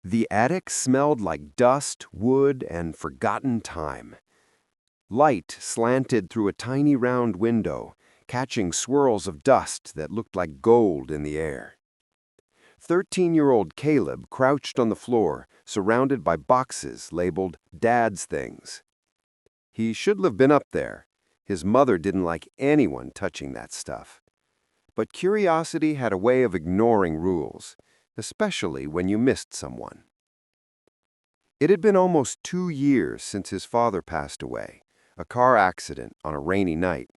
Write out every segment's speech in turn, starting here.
The attic smelled like dust, wood, and forgotten time. Light slanted through a tiny round window, catching swirls of dust that looked like gold in the air. 13-year-old Caleb crouched on the floor, surrounded by boxes labeled Dad's Things. He shouldn't have been up there. His mother didn't like anyone touching that stuff. But curiosity had a way of ignoring rules, especially when you missed someone. It had been almost 2 years since his father passed away, a car accident on a rainy night.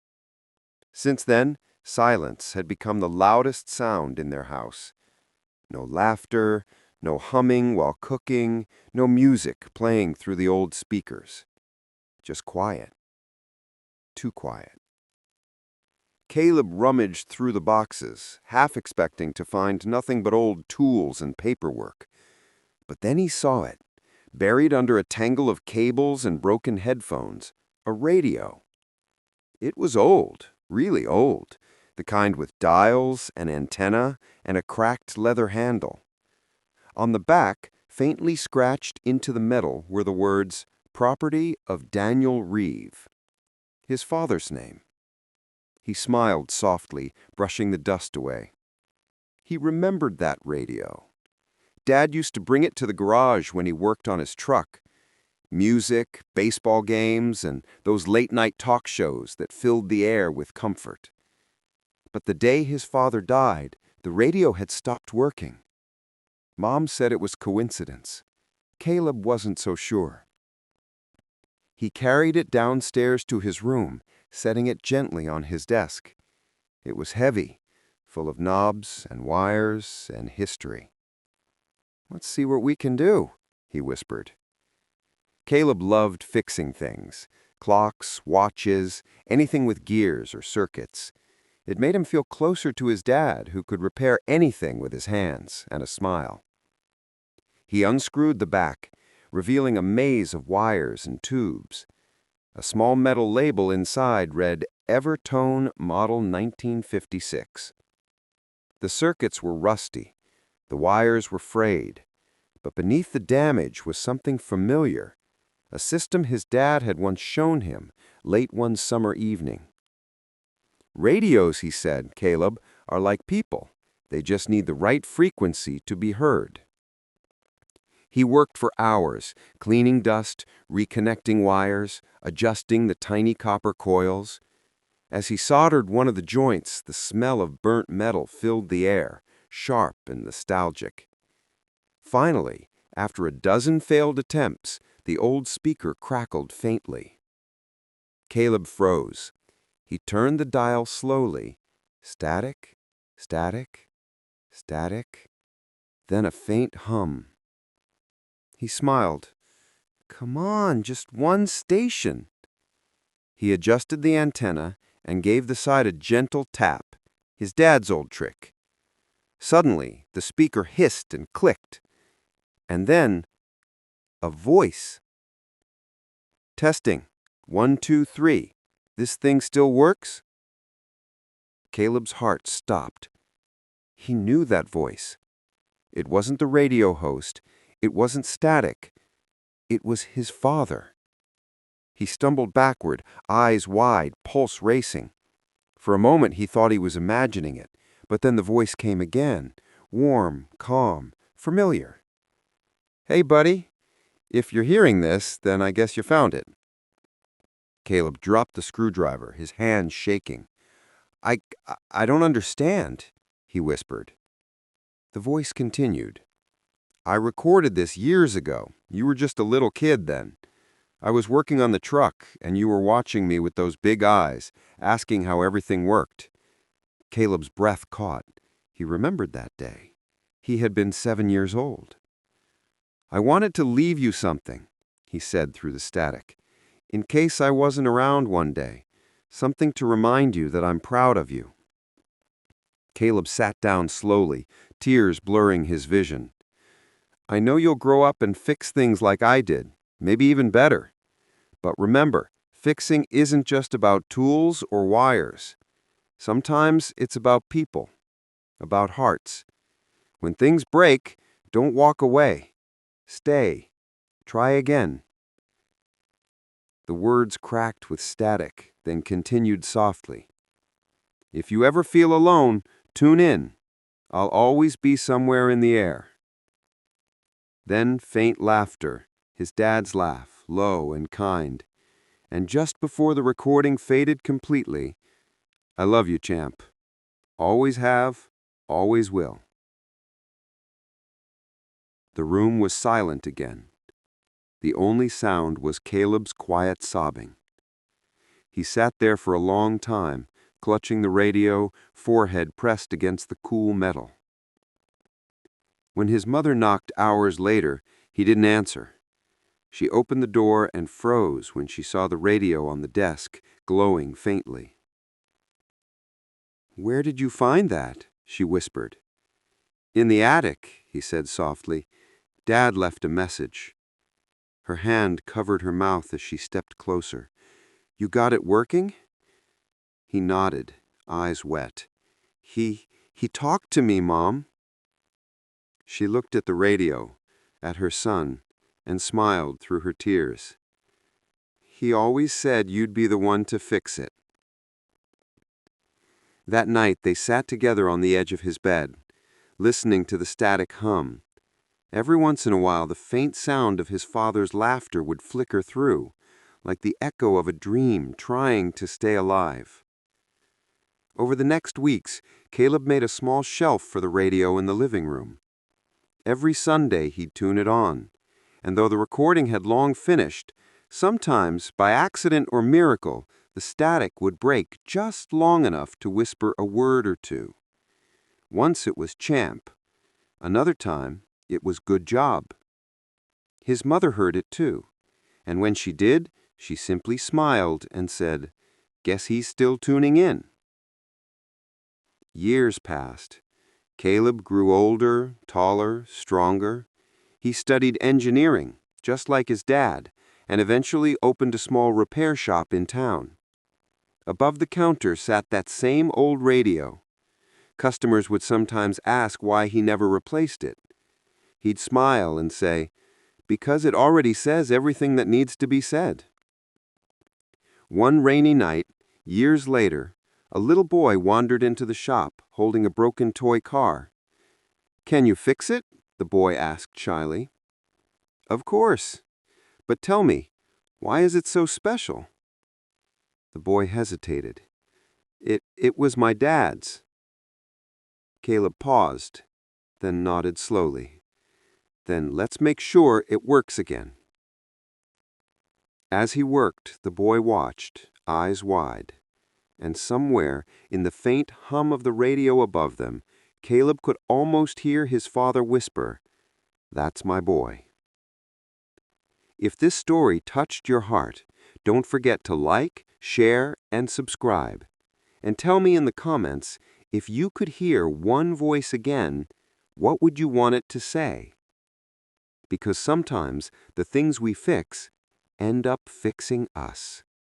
Since then, silence had become the loudest sound in their house. No laughter, no humming while cooking, no music playing through the old speakers. Just quiet. Too quiet. Caleb rummaged through the boxes, half expecting to find nothing but old tools and paperwork. But then he saw it, buried under a tangle of cables and broken headphones, a radio. It was old, really old, the kind with dials, an antenna, and a cracked leather handle. On the back, faintly scratched into the metal, were the words, "Property of Daniel Reeve," his father's name. He smiled softly, brushing the dust away. He remembered that radio. Dad used to bring it to the garage when he worked on his truck. Music, baseball games, and those late-night talk shows that filled the air with comfort. But the day his father died, the radio had stopped working. Mom said it was coincidence. Caleb wasn't so sure. He carried it downstairs to his room, setting it gently on his desk. It was heavy, full of knobs and wires and history. "Let's see what we can do," he whispered. Caleb loved fixing things, clocks, watches, anything with gears or circuits. It made him feel closer to his dad, who could repair anything with his hands and a smile. He unscrewed the back, revealing a maze of wires and tubes. A small metal label inside read Evertone Model 1956. The circuits were rusty, the wires were frayed, but beneath the damage was something familiar, a system his dad had once shown him late one summer evening. "Radios," he said, "Caleb, are like people. They just need the right frequency to be heard." He worked for hours, cleaning dust, reconnecting wires, adjusting the tiny copper coils. As he soldered one of the joints, the smell of burnt metal filled the air, sharp and nostalgic. Finally, after a dozen failed attempts, the old speaker crackled faintly. Caleb froze. He turned the dial slowly. Static, static, static, then a faint hum. He smiled. "Come on, just one station." He adjusted the antenna and gave the side a gentle tap, his dad's old trick. Suddenly, the speaker hissed and clicked. And then, a voice. "Testing. 1, 2, 3. This thing still works?" Caleb's heart stopped. He knew that voice. It wasn't the radio host. It wasn't static. It was his father. He stumbled backward, eyes wide, pulse racing. For a moment he thought he was imagining it, but then the voice came again, warm, calm, familiar. "Hey, buddy. If you're hearing this, then I guess you found it." Caleb dropped the screwdriver, his hands shaking. I don't understand," he whispered. The voice continued. "I recorded this years ago. You were just a little kid then. I was working on the truck, and you were watching me with those big eyes, asking how everything worked." Caleb's breath caught. He remembered that day. He had been 7 years old. "I wanted to leave you something," he said through the static, "in case I wasn't around one day. Something to remind you that I'm proud of you." Caleb sat down slowly, tears blurring his vision. "I know you'll grow up and fix things like I did, maybe even better. But remember, fixing isn't just about tools or wires. Sometimes it's about people, about hearts. When things break, don't walk away. Stay. Try again." The words cracked with static, then continued softly. "If you ever feel alone, tune in. I'll always be somewhere in the air." Then faint laughter, his dad's laugh, low and kind. And just before the recording faded completely, "I love you, champ. Always have, always will." The room was silent again. The only sound was Caleb's quiet sobbing. He sat there for a long time, clutching the radio, forehead pressed against the cool metal. When his mother knocked hours later, he didn't answer. She opened the door and froze when she saw the radio on the desk, glowing faintly. "Where did you find that?" she whispered. "In the attic," he said softly. "Dad left a message." Her hand covered her mouth as she stepped closer. "You got it working?" He nodded, eyes wet. He talked to me, Mom." She looked at the radio, at her son, and smiled through her tears. "He always said you'd be the one to fix it." That night they sat together on the edge of his bed, listening to the static hum. Every once in a while the faint sound of his father's laughter would flicker through, like the echo of a dream trying to stay alive. Over the next weeks, Caleb made a small shelf for the radio in the living room. Every Sunday he'd tune it on, and though the recording had long finished, sometimes, by accident or miracle, the static would break just long enough to whisper a word or two. Once it was "champ." Another time, it was "good job." His mother heard it too, and when she did, she simply smiled and said, "Guess he's still tuning in." Years passed. Caleb grew older, taller, stronger. He studied engineering, just like his dad, and eventually opened a small repair shop in town. Above the counter sat that same old radio. Customers would sometimes ask why he never replaced it. He'd smile and say, "Because it already says everything that needs to be said." One rainy night, years later, a little boy wandered into the shop holding a broken toy car. "Can you fix it?" the boy asked shyly. "Of course. But tell me, why is it so special?" The boy hesitated. It was my dad's." Caleb paused, then nodded slowly. "Then let's make sure it works again." As he worked, the boy watched, eyes wide. And somewhere, in the faint hum of the radio above them, Caleb could almost hear his father whisper, "That's my boy." If this story touched your heart, don't forget to like, share, and subscribe. And tell me in the comments, if you could hear one voice again, what would you want it to say? Because sometimes the things we fix end up fixing us.